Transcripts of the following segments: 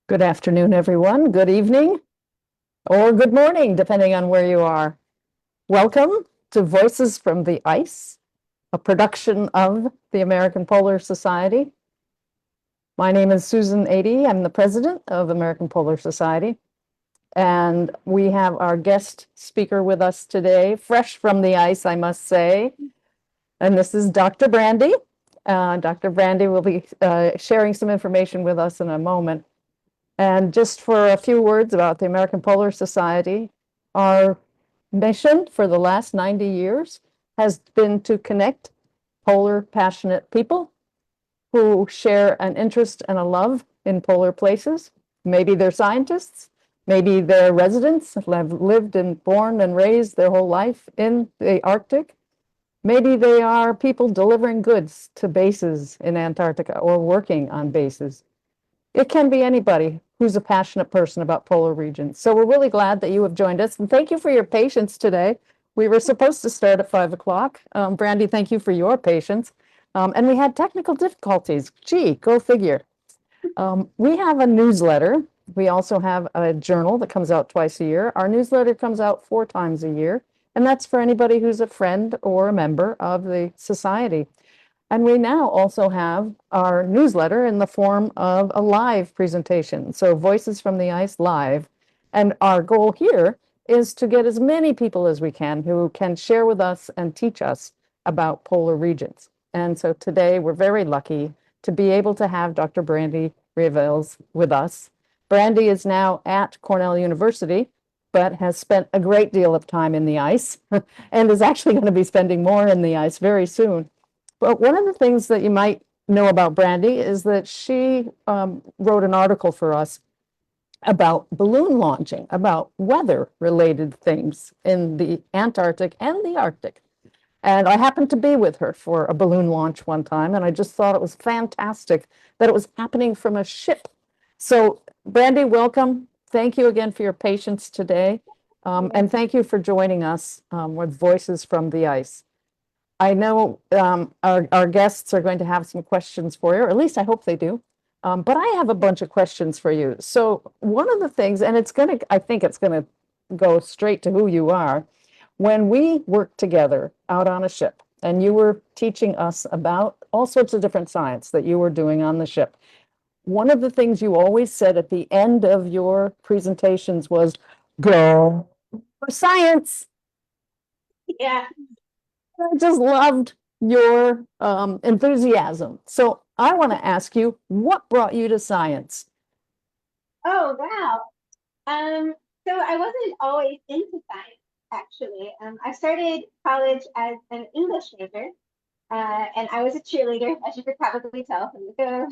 Good afternoon, everyone. Good evening or good morning, depending on where you are. Welcome to Voices from the Ice, a production of the American Polar Society. My name is Susan Adey. I'm the president of American Polar Society. And we have our guest speaker with us today, fresh from the ice, I must say. And this is Dr. Brandi. Dr. Brandi will be sharing some information with us in a moment. And just for a few words about the American Polar Society, our mission for the last 90 years has been to connect polar passionate people who share an interest and a love in polar places. Maybe they're scientists, maybe they're residents, have lived and born and raised their whole life in the Arctic. Maybe they are people delivering goods to bases in Antarctica or working on bases. It can be anybody who's a passionate person about polar regions. So we're really glad that you have joined us. And thank you for your patience today. We were supposed to start at 5 o'clock. Brandi, thank you for your patience. And we had technical difficulties. Gee, go figure. We have a newsletter. We also have a journal that comes out twice a year. Our newsletter comes out 4 times a year. And that's for anybody who's a friend or a member of the society. And we now also have our newsletter in the form of a live presentation. So Voices from the Ice Live. And our goal here is to get as many people as we can who can share with us and teach us about polar regions. And so today we're very lucky to be able to have Dr. Brandi Revels with us. Brandi is now at Cornell University, but has spent a great deal of time in the ice and is actually going to be spending more in the ice very soon. But one of the things that you might know about Brandi is that she wrote an article for us about balloon launching, about weather-related things in the Antarctic and the Arctic. And I happened to be with her for a balloon launch one time, and I just thought it was fantastic that it was happening from a ship. So, Brandi, welcome. Thank you again for your patience today. And thank you for joining us with Voices from the Ice. I know our guests are going to have some questions for you, or at least I hope they do. But I have a bunch of questions for you. So one of the things, and I think it's going to go straight to who you are. When we worked together out on a ship, and you were teaching us about all sorts of different science that you were doing on the ship, one of the things you always said at the end of your presentations was, "Go for science." Yeah. I just loved your enthusiasm. So I want to ask you, what brought you to science? Oh, wow. So I wasn't always into science, actually. I started college as an English major, and I was a cheerleader, as you could probably tell from the photo.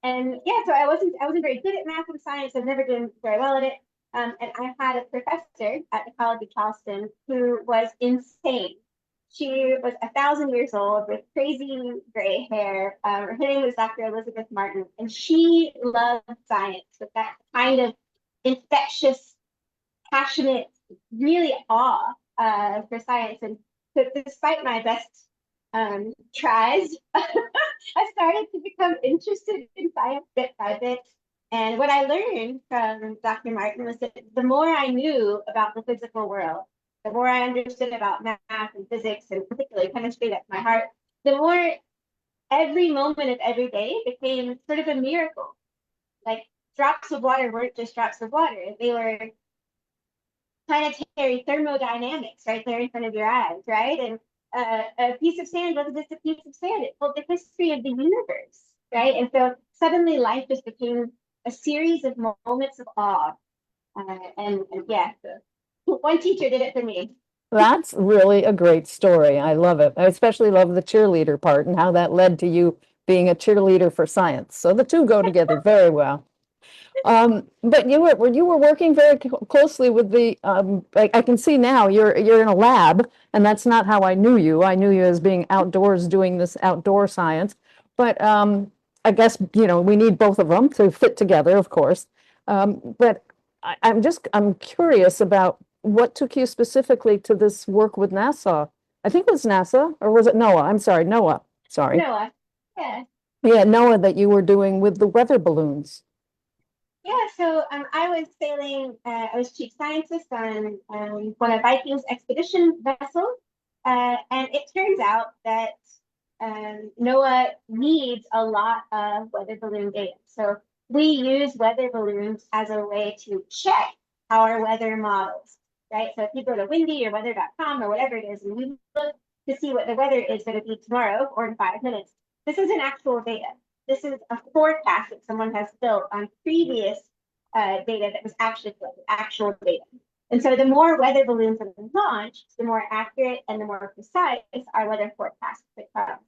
And yeah, so I wasn't very good at math and science. I've never done very well at it. And I had a professor at the College of Charleston who was insane. She was 1,000 years old with crazy gray hair. Her name was Dr. Elizabeth Martin, and she loved science with that kind of infectious, passionate, really awe for science. And so despite my best tries, I started to become interested in science bit by bit. And what I learned from Dr. Martin was that the more I knew about the physical world, the more I understood about math and physics, and particularly chemistry, that's my heart, the more every moment of every day became sort of a miracle. Like drops of water weren't just drops of water, they were planetary thermodynamics right there in front of your eyes, right? And a piece of sand wasn't just a piece of sand, it told the history of the universe, right? And so suddenly life just became a series of moments of awe. And yeah, so one teacher did it for me. That's really a great story. I love it. I especially love the cheerleader part and how that led to you being a cheerleader for science. So the two go together very well. But you were working very closely with the. I can see now you're in a lab, and that's not how I knew you. I knew you as being outdoors doing this outdoor science. But I guess we need both of them to fit together, of course. But I'm curious about what took you specifically to this work with NASA. I think it was NASA, or was it NOAA? I'm sorry, NOAA. Sorry. Noah, yeah. Yeah, Noah, that you were doing with the weather balloons. Yeah, so I was sailing, I was chief scientist on one of Viking's expedition vessels. And it turns out that NOAA needs a lot of weather balloon data. So we use weather balloons as a way to check our weather models, right? So if you go to windy or weather.com or whatever it is, and you look to see what the weather is going to be tomorrow or in 5 minutes, this isn't actual data. This is a forecast that someone has built on previous data that was actually collected, actual data. And so the more weather balloons that are launched, the more accurate and the more precise our weather forecasts become.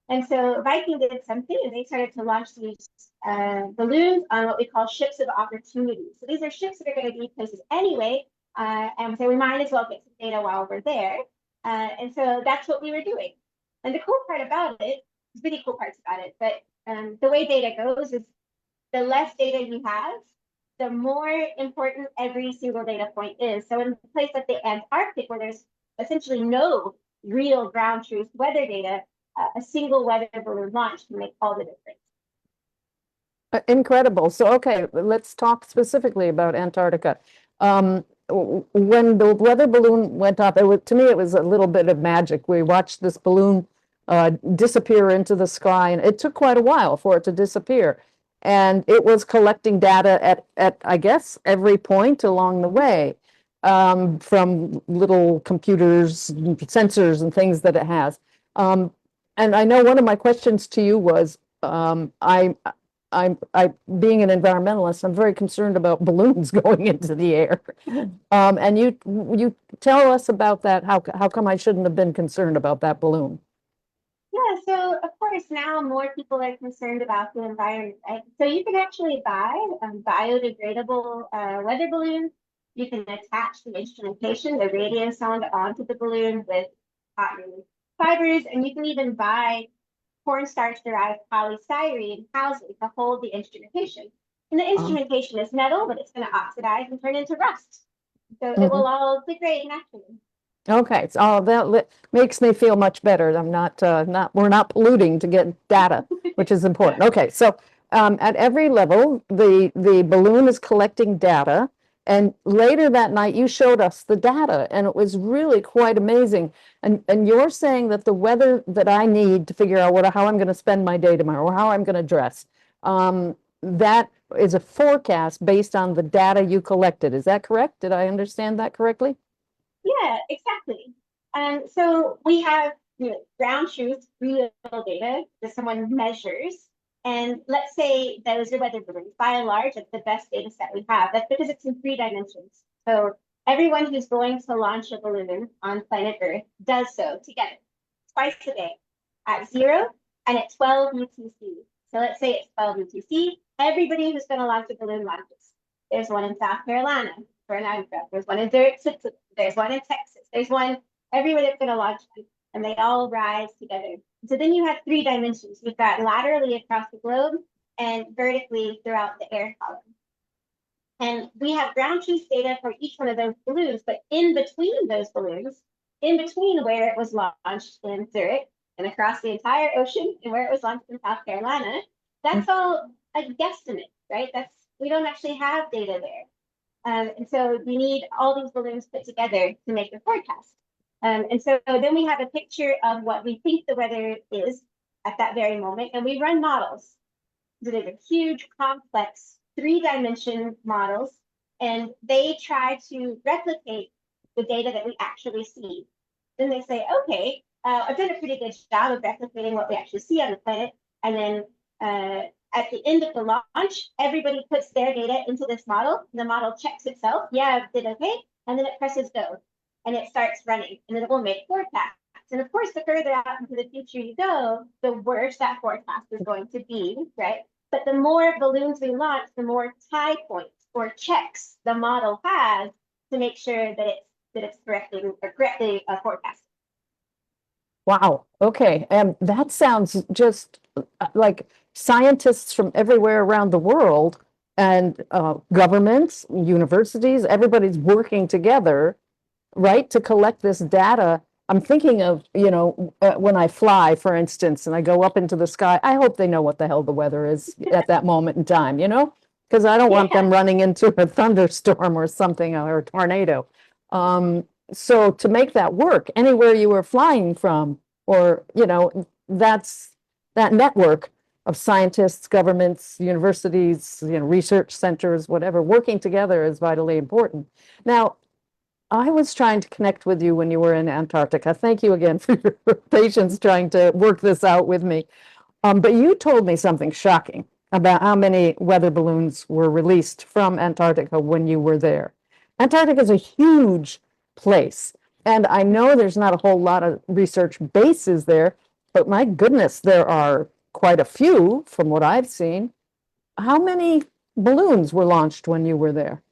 And so Viking did something, and they started to launch these balloons on what we call ships of opportunity. So these are ships that are going to be places anyway, and so we might as well get some data while we're there. And so that's what we were doing. And the cool part about it, there's really cool parts about it, but the way data goes is the less data you have, the more important every single data point is. So in a place like the Antarctic, where there's essentially no real ground truth weather data, a single weather balloon launch can make all the difference. Incredible. So, okay, let's talk specifically about Antarctica. When the weather balloon went up, to me, it was a little bit of magic. We watched this balloon disappear into the sky, and it took quite a while for it to disappear. And it was collecting data at I guess, every point along the way, from little computers, sensors, and things that it has. And I know one of my questions to you was, I being an environmentalist, I'm very concerned about balloons going into the air. And you tell us about that. How come I shouldn't have been concerned about that balloon? Yeah, so of course now more people are concerned about the environment, right? So you can actually buy biodegradable weather balloons. You can attach the instrumentation, the radio sound onto the balloon with cotton fibers, and you can even buy cornstarch derived polystyrene housing to hold the instrumentation. And the instrumentation is metal, but it's going to oxidize and turn into rust. So it will all degrade naturally. Okay, so that makes me feel much better. I'm we're not polluting to get data, which is important. Okay, so at every level, the balloon is collecting data, and later that night you showed us the data, and it was really quite amazing. And you're saying that the weather that I need to figure out how I'm going to spend my day tomorrow or how I'm going to dress, that is a forecast based on the data you collected. Is that correct? Did I understand that correctly? Yeah, exactly. So we have ground truth, real data that someone measures. And let's say those are weather balloons. By and large, it's the best data set we have. That's because it's in 3 dimensions. So everyone who's going to launch a balloon on planet Earth does so together, twice a day, at 0 and at 12 UTC. So let's say it's 12 UTC. Everybody who's going to launch a balloon launches. There's one in South Carolina, there's one in Zurich, Switzerland. There's one in Texas. There's one everywhere that's going to launch them, and they all rise together. So then you have 3 dimensions. You've got laterally across the globe and vertically throughout the air column. And we have ground truth data for each one of those balloons, but in between those balloons, in between where it was launched in Zurich and across the entire ocean and where it was launched in South Carolina, that's all a guesstimate, right? We don't actually have data there. And so you need all these balloons put together to make the forecast. And so then we have a picture of what we think the weather is at that very moment, and we run models. So they're huge, complex, 3 dimension models, and they try to replicate the data that we actually see. Then they say, okay, I've done a pretty good job of replicating what we actually see on the planet, and then at the end of the launch, everybody puts their data into this model. The model checks itself. Yeah, did okay. And then it presses go and it starts running, and then it will make forecasts. And of course, the further out into the future you go, the worse that forecast is going to be, right? But the more balloons we launch, the more tie points or checks the model has to make sure that it's correctly forecasted. Wow. Okay. And that sounds just like scientists from everywhere around the world and governments, universities, everybody's working together, right, to collect this data I'm thinking of, when I fly, for instance, and I go up into the sky, I hope they know what the hell the weather is at that moment in time, because I don't want Yeah. them running into a thunderstorm or something, or a tornado. So to make that work anywhere you were flying from, or, that's that network of scientists, governments, universities, research centers, whatever, working together is vitally important. Now, I was trying to connect with you when you were in Antarctica. Thank you again for your patience trying to work this out with me. But you told me something shocking about how many weather balloons were released from Antarctica when you were there. Antarctica is a huge place, and I know there's not a whole lot of research bases there, but my goodness, there are quite a few from what I've seen. How many balloons were launched when you were there?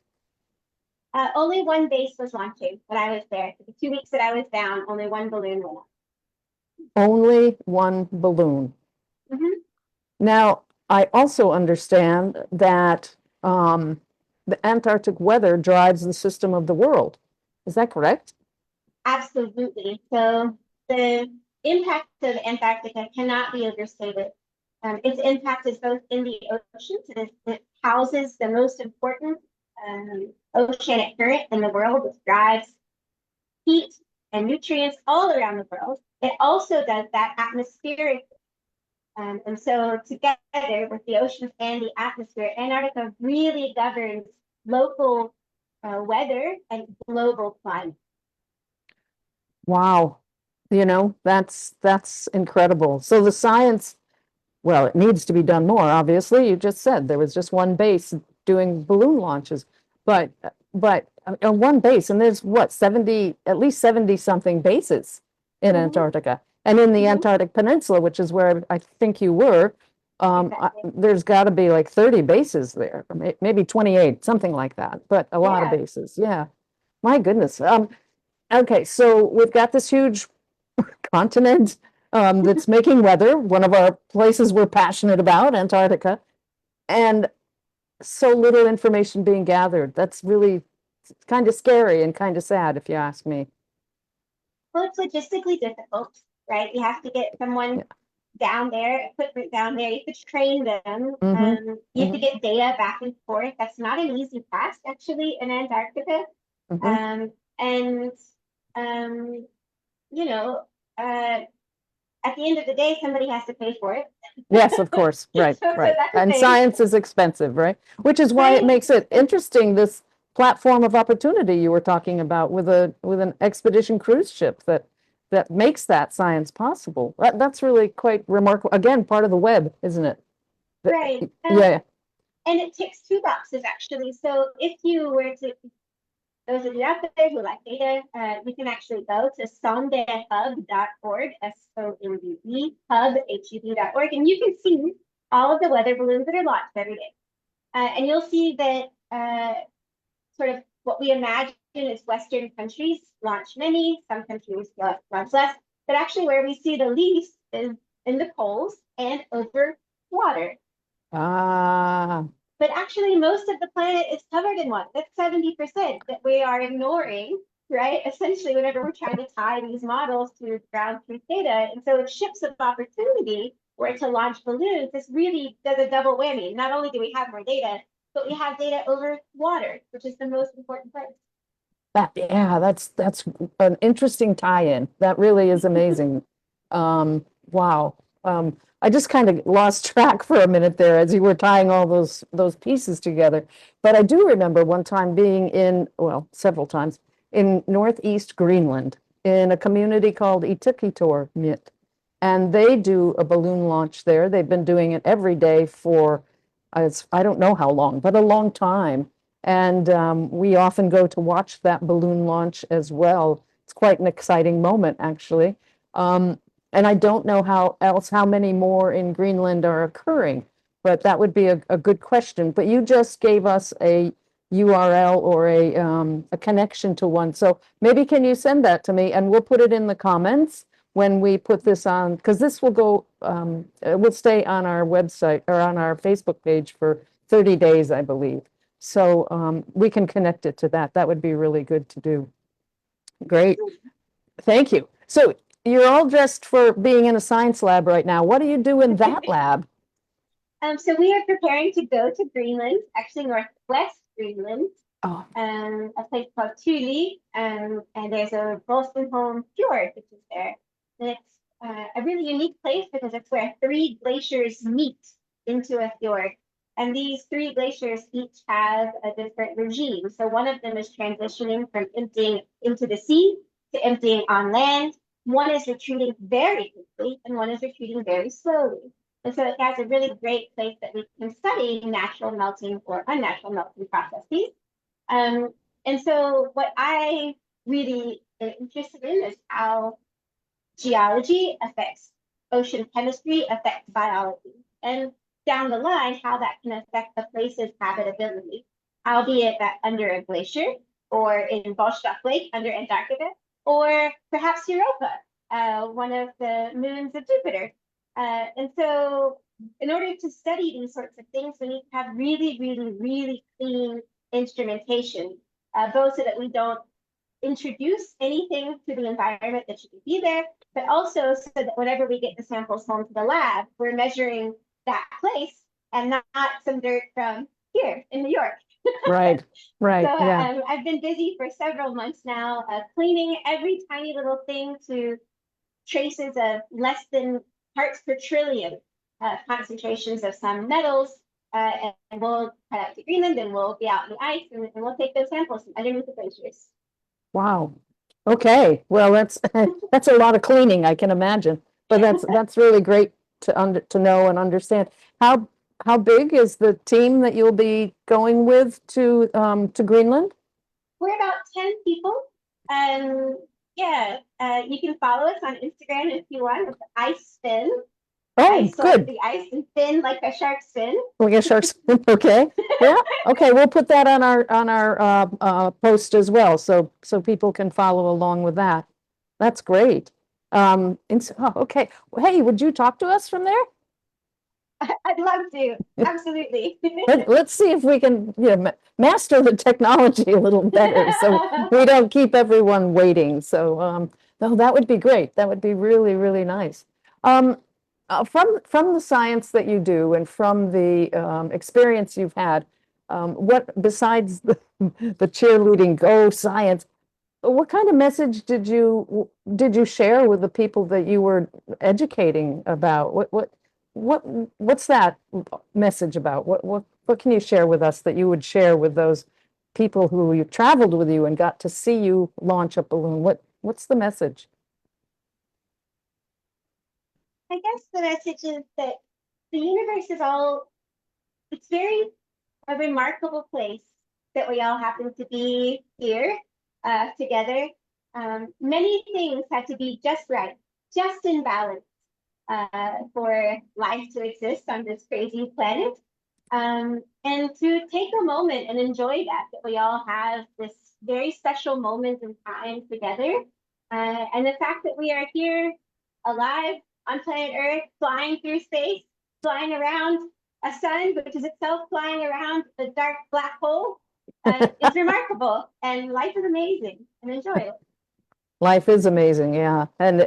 Only one base was launching when I was there. For the 2 weeks that I was down, only one balloon went up. Only one balloon. Mhm. Now, I also understand that the Antarctic weather drives the system of the world. Is that correct? Absolutely. So the impact of Antarctica cannot be overstated. Its impact is both in the oceans. It houses the most important oceanic current in the world, which drives heat and nutrients all around the world. It also does that atmospheric. And so together with the oceans and the atmosphere, Antarctica really governs local weather and global climate. Wow. That's incredible. So the science, well, it needs to be done more, obviously. You just said there was just one base doing balloon launches, but one base, and there's what, 70, at least 70 something bases in Mhm. Antarctica. And in the Mhm. Antarctic Peninsula, which is where I think you were, Exactly. there's got to be like 30 bases there, or maybe 28, something like that, but a lot of Yeah. bases. Yeah. My goodness. Okay, so we've got this huge continent that's making weather, one of our places we're passionate about, Antarctica, and so little information being gathered. That's really kind of scary and kind of sad, if you ask me. Well, it's logistically difficult, right? You have to get someone Yeah. down there, equipment down there. You have to train them. Mm-hmm. You have to Mm-hmm. get data back and forth. That's not an easy task, actually, in Antarctica. Mm-hmm. And you know, uh, at the end of the day, somebody has to pay for it. Yes, of course. So, Right, so right. that's the And thing, science is expensive, right? Which is why it right? makes it interesting, this platform of opportunity you were talking about with an expedition cruise ship that makes that science possible. That's really quite remarkable. Again, part of the web, isn't it? Right. Yeah. And it ticks two boxes, actually. So if you were to, those of you out there who like data, you can actually go to sondehub.org, SONDE, hub, HUB.org, and you can see all of the weather balloons that are launched every day. And you'll see that sort of what we imagine is Western countries launch many, some countries launch less, but actually where we see the least is in the poles and over water. Ah, But actually, most of the planet is covered in water. That's 70% that we are ignoring, right? Essentially, whenever we're trying to tie these models to ground truth data. And so, ships of opportunity were to launch balloons. This really does a double whammy. Not only do we have more data, but we have data over water, which is the most important part. yeah, that's an interesting tie-in. That really is amazing. Wow. I just kind of lost track for a minute there as you were tying all those pieces together. But I do remember one time being in, well, several times in Northeast Greenland in a community called Itukkitormit. And they do a balloon launch there. They've been doing it every day for, I don't know how long, but a long time. And we often go to watch that balloon launch as well. It's quite an exciting moment, actually. And I don't know how many more in Greenland are occurring, but that would be a good question. But you just gave us a URL or a connection to one. So maybe can you send that to me and we'll put it in the comments when we put this on, because this will go, it will stay on our website or on our Facebook page for 30 days, I believe. So we can connect it to that. That would be really good to do. Great. Thank you. So you're all dressed for being in a science lab right now. What do you do in that lab? So we are preparing to go to Greenland, actually northwest Greenland, Oh, a place called Thule, and there's a Volstenholm Fjord, which is there. And it's a really unique place because it's where three glaciers meet into a fjord. And these three glaciers each have a different regime. So one of them is transitioning from emptying into the sea to emptying on land. One is retreating very quickly, and one is retreating very slowly. And so it has a really great place that we can study natural melting or unnatural melting processes. Um, and so what I really am interested in is how geology affects ocean chemistry, affects biology, and down the line, how that can affect the place's habitability, albeit that under a glacier or in Vostok Lake under Antarctica, or perhaps Europa, one of the moons of Jupiter. And so in order to study these sorts of things, we need to have really, really, really clean instrumentation, both so that we don't introduce anything to the environment that shouldn't be there, but also so that whenever we get the samples home to the lab, we're measuring that place and not some dirt from here in New York. right, right, So yeah. I've been busy for several months now, cleaning every tiny little thing to traces of less than parts per trillion concentrations of some metals. And we'll head out to Greenland and we'll be out in the ice and we'll take those samples from underneath the glaciers. Wow. Okay. Well, that's that's a lot of cleaning, I can imagine. But that's really great to know and understand. How big is the team that you'll be going with to Greenland? We're about 10 people. Yeah, you can follow us on Instagram if you want. It's Ice Spin. Oh, Ice like good. the ice and fin like a shark fin. We get sharks. Okay. Yeah. Okay. We'll put that on our post as well, so people can follow along with that. That's great. And so, oh, okay. Hey, would you talk to us from there? I'd love to. Absolutely. Let's see if we can, master the technology a little better, so we don't keep everyone waiting. So, no, that would be great. That would be really, really nice. From the science that you do and from the experience you've had, what besides the cheerleading, go science, what kind of message did you share with the people that you were educating about? What's that message about? What can you share with us that you would share with those people who you traveled with you and got to see you launch a balloon? What's the message? I guess the message is that the universe is it's very a remarkable place that we all happen to be here together. Many things have to be just right, just in balance for life to exist on this crazy planet. And to take a moment and enjoy that we all have this very special moment in time together. And the fact that we are here alive on planet Earth, flying through space, flying around a sun, which is itself flying around a dark black hole, is remarkable. And life is amazing and enjoy it. Life is amazing, yeah. And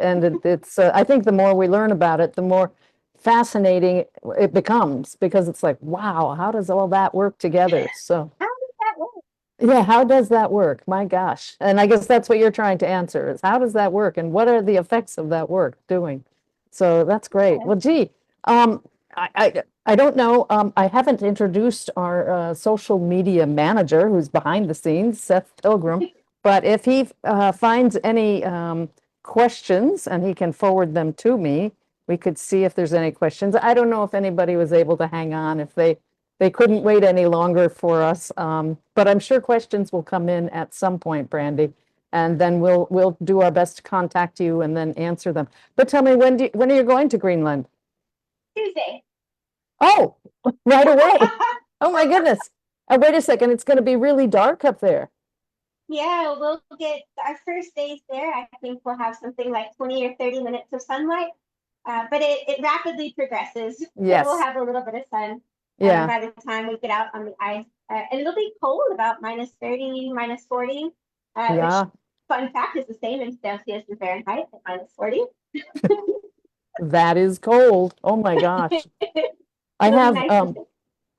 it's I think the more we learn about it, the more fascinating it becomes, because it's like, wow, how does all that work together? So How does that work? yeah, how does that work? My gosh. And I guess that's what you're trying to answer, is how does that work and what are the effects of that work doing? So that's great. Well, gee, I don't know. I haven't introduced our social media manager who's behind the scenes, Seth Pilgrim. But if he finds any questions and he can forward them to me, we could see if there's any questions. I don't know if anybody was able to hang on, if they couldn't wait any longer for us. But I'm sure questions will come in at some point, Brandi, and then we'll do our best to contact you and then answer them. But tell me, when are you going to Greenland? Tuesday. Oh, right away. Oh my goodness. Wait a second, it's going to be really dark up there. Yeah, we'll get our first days there. I think we'll have something like 20 or 30 minutes of sunlight. But it rapidly progresses. So Yes. we'll have a little bit of sun Yeah. by the time we get out on the ice. And it'll be cold, about -30, -40, Yeah. which fun fact, is the same in Celsius and Fahrenheit at -40. That is cold. Oh my gosh. I Really have nice.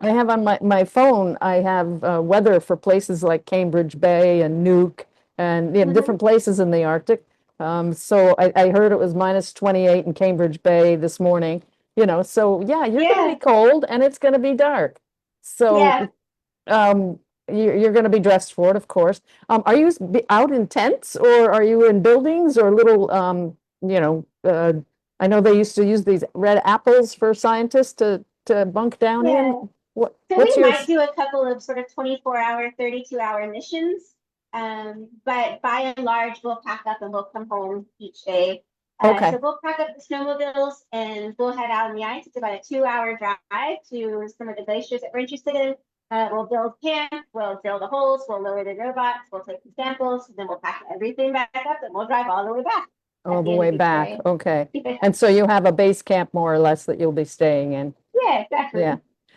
I have on my phone, I have weather for places like Cambridge Bay and Nuuk and different places in the Arctic. So I heard it was -28 in Cambridge Bay this morning, so yeah, you're going to Yeah, be cold and it's going to be dark. So yeah. you're going to be dressed for it, of course. Are you out in tents or are you in buildings or little, I know they used to use these red apples for scientists to bunk down in. Yeah. So What's we your, might do a couple of sort of 24-hour, 32-hour missions. But by and large, we'll pack up and we'll come home each day. okay, So we'll pack up the snowmobiles and we'll head out on the ice. It's about a 2-hour drive to some of the glaciers that we're interested in. We'll build camp, we'll drill the holes, we'll lower the robots, we'll take the samples, and then we'll pack everything back up and we'll drive all the way back all at the the end way of each back, day. okay. Keep it. And so you have a base camp more or less that you'll be staying in. Yeah, exactly. Yeah.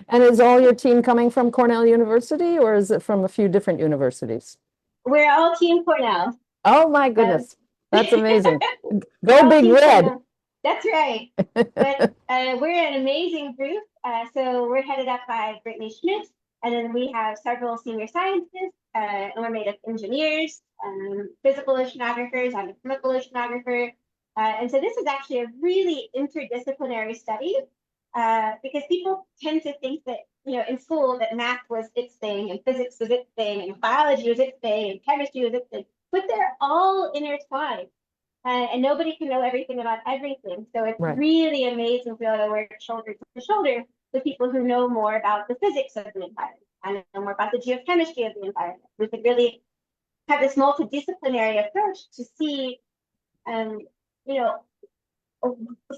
And is all your team coming from Cornell University or is it from a few different universities? We're all Team Cornell. Oh my Um, goodness, that's amazing. We're Go all Big Team Red. Cornell. That's right. But we're an amazing group. So we're headed up by Brittany Schmidt, and then we have several senior scientists, and we're made of engineers, physical oceanographers. I'm a chemical oceanographer. And so this is actually a really interdisciplinary study because people tend to think that, in school that math was its thing and physics was its thing and biology was its thing and chemistry was its thing, but they're all intertwined. And nobody can know everything about everything. So it's Right. really amazing to be able to work shoulder to shoulder with people who know more about the physics of the environment and know more about the geochemistry of the environment. We could really have this multidisciplinary approach to see, you know,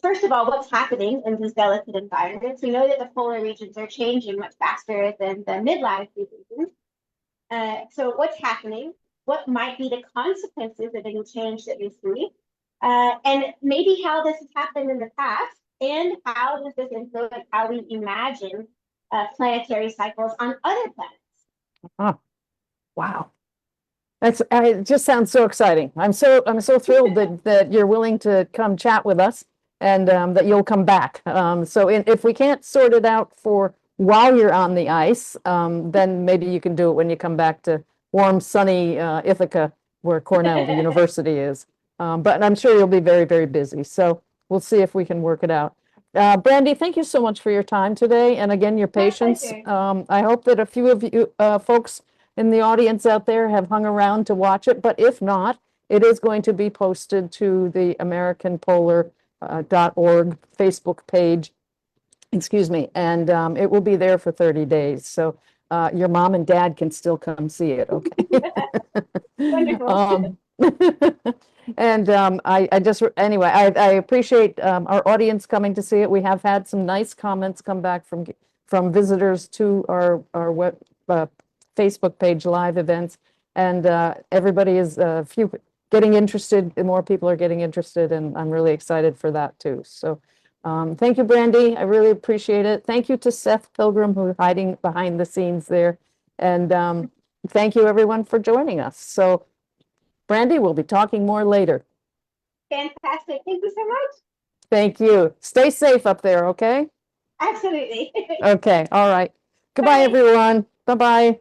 first of all, what's happening in these delicate environments. We know that the polar regions are changing much faster than the mid-latitude regions. So what's happening? What might be the consequences of any change that we see? And maybe how this has happened in the past, and how does this influence how we imagine planetary cycles on other planets? Oh, wow. It just sounds so exciting. I'm so thrilled that you're willing to come chat with us and that you'll come back. So if we can't sort it out for while you're on the ice, then maybe you can do it when you come back to warm, sunny Ithaca, where Cornell, the university is. But I'm sure you'll be very, very busy. So we'll see if we can work it out. Brandi, thank you so much for your time today. And again, your patience. I hope that a few of you folks in the audience out there have hung around to watch it, but if not, it is going to be posted to the AmericanPolar.org Facebook page, excuse me, and it will be there for 30 days. So your mom and dad can still come see it, okay? Wonderful. And I just, anyway, I appreciate our audience coming to see it. We have had some nice comments come back from visitors to our web Facebook page live events, and everybody is getting interested. More people are getting interested, and I'm really excited for that too. So thank you, Brandi. I really appreciate it. Thank you to Seth Pilgrim, who's hiding behind the scenes there, and thank you everyone for joining us. So Brandi, we'll be talking more later. Fantastic. Thank you so much. Thank you. Stay safe up there, okay? Absolutely. Okay, all right. Goodbye, Bye. everyone. Bye-bye.